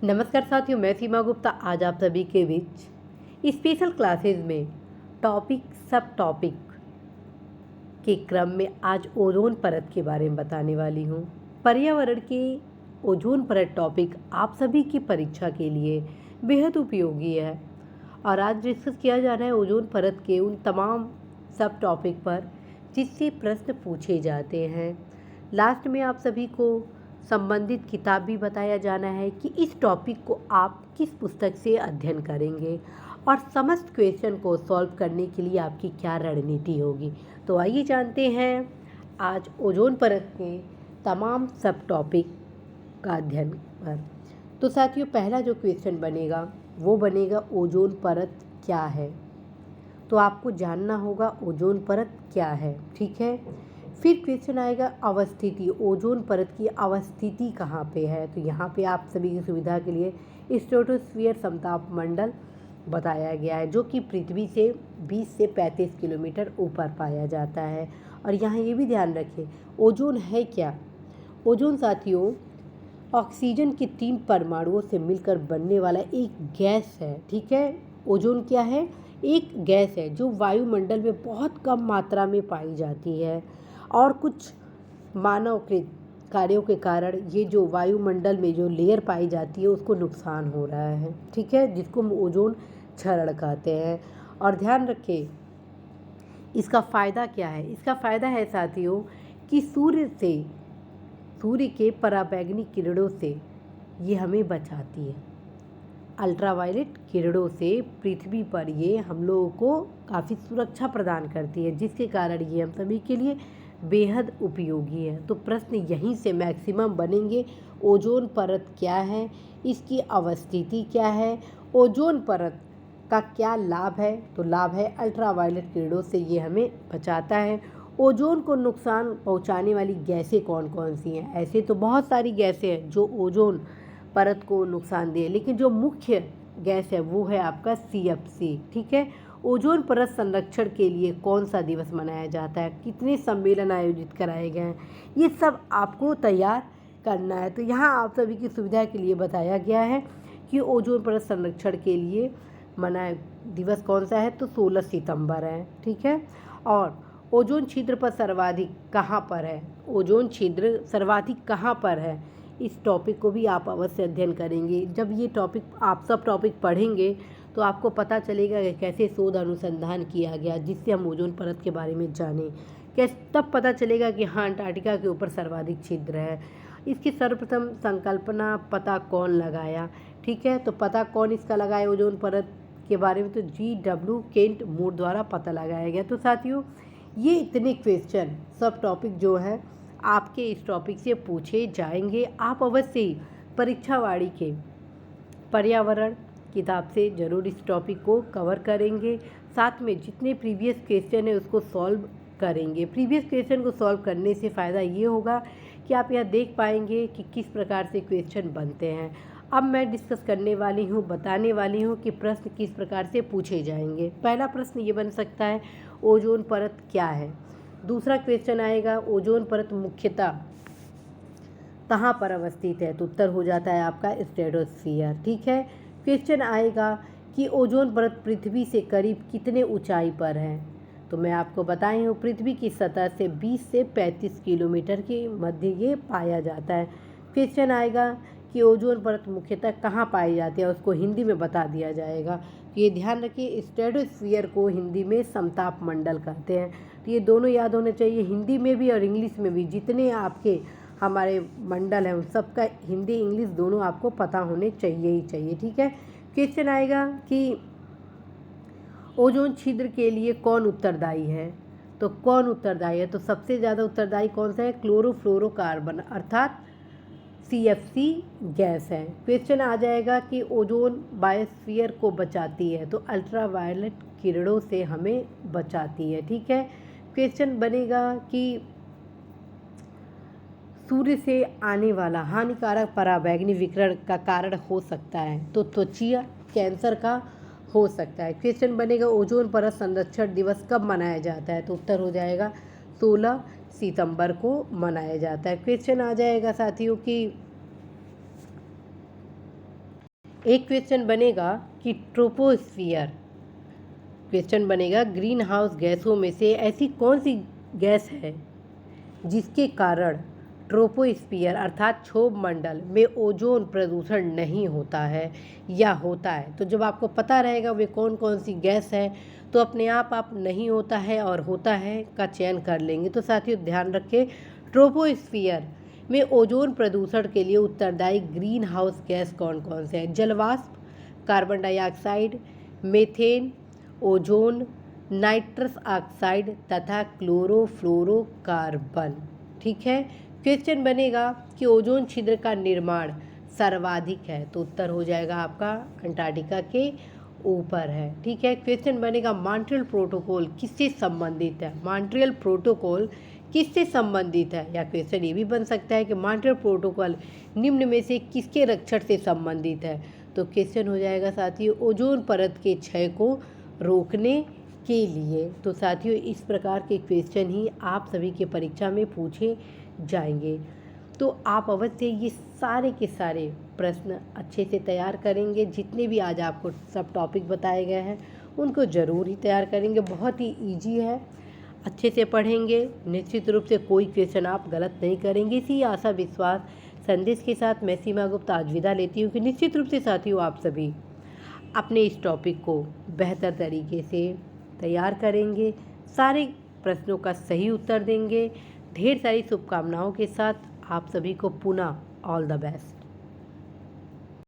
नमस्कार साथियों, मैं सीमा गुप्ता आज आप सभी के बीच स्पेशल क्लासेस में टॉपिक सब टॉपिक के क्रम में आज ओजोन परत के बारे में बताने वाली हूँ। पर्यावरण के ओजोन परत टॉपिक आप सभी की परीक्षा के लिए बेहद उपयोगी है और आज डिस्कस किया जा रहा है ओजोन परत के उन तमाम सब टॉपिक पर जिससे प्रश्न पूछे जाते हैं। लास्ट में आप सभी को संबंधित किताब भी बताया जाना है कि इस टॉपिक को आप किस पुस्तक से अध्ययन करेंगे और समस्त क्वेश्चन को सॉल्व करने के लिए आपकी क्या रणनीति होगी। तो आइए जानते हैं आज ओजोन परत के तमाम सब टॉपिक का अध्ययन पर। तो साथियों, पहला जो क्वेश्चन बनेगा वो बनेगा ओजोन परत क्या है। तो आपको जानना होगा ओजोन परत क्या है, ठीक है। फिर क्वेश्चन आएगा अवस्थिति, ओजोन परत की अवस्थिति कहाँ पे है। तो यहाँ पे आप सभी की सुविधा के लिए स्ट्रेटोस्फीयर समताप मंडल बताया गया है जो कि पृथ्वी से 20 से 35 किलोमीटर ऊपर पाया जाता है। और यहाँ ये भी ध्यान रखें ओजोन है क्या। ओजोन साथियों ऑक्सीजन के 3 परमाणुओं से मिलकर बनने वाला एक गैस है, ठीक है। ओजोन क्या है? एक गैस है जो वायुमंडल में बहुत कम मात्रा में पाई जाती है और कुछ मानवकृत कार्यों के कारण ये जो वायुमंडल में जो लेयर पाई जाती है उसको नुकसान हो रहा है, ठीक है, जिसको हम ओजोन क्षरण कहते हैं। और ध्यान रखें इसका फ़ायदा क्या है। इसका फ़ायदा है साथियों कि सूर्य के पराबैंगनी किरणों से ये हमें बचाती है। अल्ट्रावायलेट किरणों से पृथ्वी पर ये हम लोगों को काफ़ी सुरक्षा प्रदान करती है जिसके कारण ये हम सभी के लिए बेहद उपयोगी है। तो प्रश्न यहीं से मैक्सिमम बनेंगे। ओजोन परत क्या है, इसकी अवस्थिति क्या है, ओजोन परत का क्या लाभ है। तो लाभ है अल्ट्रावायलेट किरणों से ये हमें बचाता है। ओजोन को नुकसान पहुंचाने वाली गैसें कौन कौन सी हैं। ऐसे तो बहुत सारी गैसें हैं जो ओजोन परत को नुकसान दे, लेकिन जो मुख्य गैस है वो है आपका CFC, ठीक है। ओजोन परत संरक्षण के लिए कौन सा दिवस मनाया जाता है, कितने सम्मेलन आयोजित कराए गए हैं, ये सब आपको तैयार करना है। तो यहाँ आप सभी की सुविधा के लिए बताया गया है कि ओजोन परत संरक्षण के लिए मनाया दिवस कौन सा है। तो 16 सितंबर है, ठीक है। और ओजोन छिद्र पर सर्वाधिक कहाँ पर है, ओजोन छिद्र सर्वाधिक कहाँ पर है, इस टॉपिक को भी आप अवश्य अध्ययन करेंगे। जब ये टॉपिक आप सब टॉपिक पढ़ेंगे तो आपको पता चलेगा कि कैसे शोध अनुसंधान किया गया जिससे हम ओजोन परत के बारे में जानें। तब पता चलेगा कि हाँ अंटार्कटिका के ऊपर सर्वाधिक छिद्र है। इसकी सर्वप्रथम संकल्पना पता कौन लगाया, ठीक है। तो पता कौन इसका लगाया ओजोन परत के बारे में, तो G.W. केंट मूर द्वारा पता लगाया गया। तो साथियों ये इतने क्वेश्चन सब टॉपिक जो है आपके इस टॉपिक से पूछे जाएंगे। आप अवश्य ही परीक्षावाड़ी के पर्यावरण किताब से ज़रूर इस टॉपिक को कवर करेंगे। साथ में जितने प्रीवियस क्वेश्चन है उसको सॉल्व करेंगे। प्रीवियस क्वेश्चन को सॉल्व करने से फ़ायदा ये होगा कि आप यह देख पाएंगे कि किस प्रकार से क्वेश्चन बनते हैं। अब मैं डिस्कस करने वाली हूँ, बताने वाली हूँ कि प्रश्न किस प्रकार से पूछे जाएंगे। पहला प्रश्न ये बन सकता है ओजोन परत क्या है। दूसरा क्वेश्चन आएगा ओजोन परत मुख्यतः कहाँ पर अवस्थित है। तो उत्तर हो जाता है आपका स्ट्रेटोस्फीयर, ठीक है। क्वेश्चन आएगा कि ओजोन परत पृथ्वी से करीब कितने ऊंचाई पर है। तो मैं आपको बताई हूँ पृथ्वी की सतह से 20 से 35 किलोमीटर के मध्य ये पाया जाता है। क्वेश्चन आएगा कि ओजोन परत मुख्यतः कहाँ पाई जाती है, उसको हिंदी में बता दिया जाएगा। तो ये ध्यान रखिए स्ट्रेटोस्फीयर को हिंदी में समताप मंडल कहते हैं। तो ये दोनों याद होने चाहिए, हिंदी में भी और इंग्लिश में भी। जितने आपके हमारे मंडल हैं उन सब का हिंदी इंग्लिश दोनों आपको पता होने चाहिए ही चाहिए, ठीक है। क्वेश्चन आएगा कि ओजोन छिद्र के लिए कौन उत्तरदायी है। तो कौन उत्तरदायी है, तो सबसे ज़्यादा उत्तरदायी कौन सा है, क्लोरोफ्लोरोकार्बन अर्थात CFC गैस है। क्वेश्चन आ जाएगा कि ओजोन बायोस्फीयर को बचाती है, तो अल्ट्रावायलेट किरणों से हमें बचाती है, ठीक है। क्वेश्चन बनेगा कि सूर्य से आने वाला हानिकारक पराबैंगनी विकिरण का कारण हो सकता है, तो त्वचीय कैंसर का हो सकता है। क्वेश्चन बनेगा ओजोन परत संरक्षण दिवस कब मनाया जाता है। तो उत्तर हो जाएगा 16 सितंबर को मनाया जाता है। क्वेश्चन आ जाएगा साथियों कि एक क्वेश्चन बनेगा कि ट्रोपोस्फियर, क्वेश्चन बनेगा ग्रीन हाउस गैसों में से ऐसी कौन सी गैस है जिसके कारण ट्रोपोस्फियर अर्थात क्षोभ मंडल में ओजोन प्रदूषण नहीं होता है या होता है। तो जब आपको पता रहेगा वे कौन कौन सी गैस है तो अपने आप नहीं होता है और होता है का चयन कर लेंगे। तो साथियों ध्यान रखें, ट्रोपोस्फियर में ओजोन प्रदूषण के लिए उत्तरदायी ग्रीन हाउस गैस कौन कौन से हैं? जलवाष्प, carbon dioxide, methane, ozone, nitrous oxide तथा क्लोरोफ्लोरोकार्बन। ठीक है। क्वेश्चन बनेगा कि ओजोन छिद्र का निर्माण सर्वाधिक है, तो उत्तर हो जाएगा आपका अंटार्कटिका के ऊपर है। ठीक है। क्वेश्चन बनेगा मॉन्ट्रियल प्रोटोकॉल किससे संबंधित है? मॉन्ट्रियल प्रोटोकॉल किससे संबंधित है? या क्वेश्चन ये भी बन सकता है कि मॉन्ट्रियल प्रोटोकॉल निम्न में से किसके रक्षण से संबंधित है? तो क्वेश्चन हो जाएगा साथियों ओजोन परत के क्षय को रोकने के लिए। तो साथियों इस प्रकार के क्वेश्चन ही आप सभी के परीक्षा में पूछे जाएंगे। तो आप अवश्य ये सारे के सारे प्रश्न अच्छे से तैयार करेंगे। जितने भी आज आपको सब टॉपिक बताए गए हैं उनको ज़रूर ही तैयार करेंगे। बहुत ही ईजी है, अच्छे से पढ़ेंगे, निश्चित रूप से कोई क्वेश्चन आप गलत नहीं करेंगे। इसी आशा विश्वास संदेश के साथ मैं सीमा गुप्ता आज विदा लेती हूँ कि निश्चित रूप से साथियों आप सभी अपने इस टॉपिक को बेहतर तरीके से तैयार करेंगे, सारे प्रश्नों का सही उत्तर देंगे। ढेर सारी शुभकामनाओं के साथ आप सभी को पुनः ऑल द बेस्ट।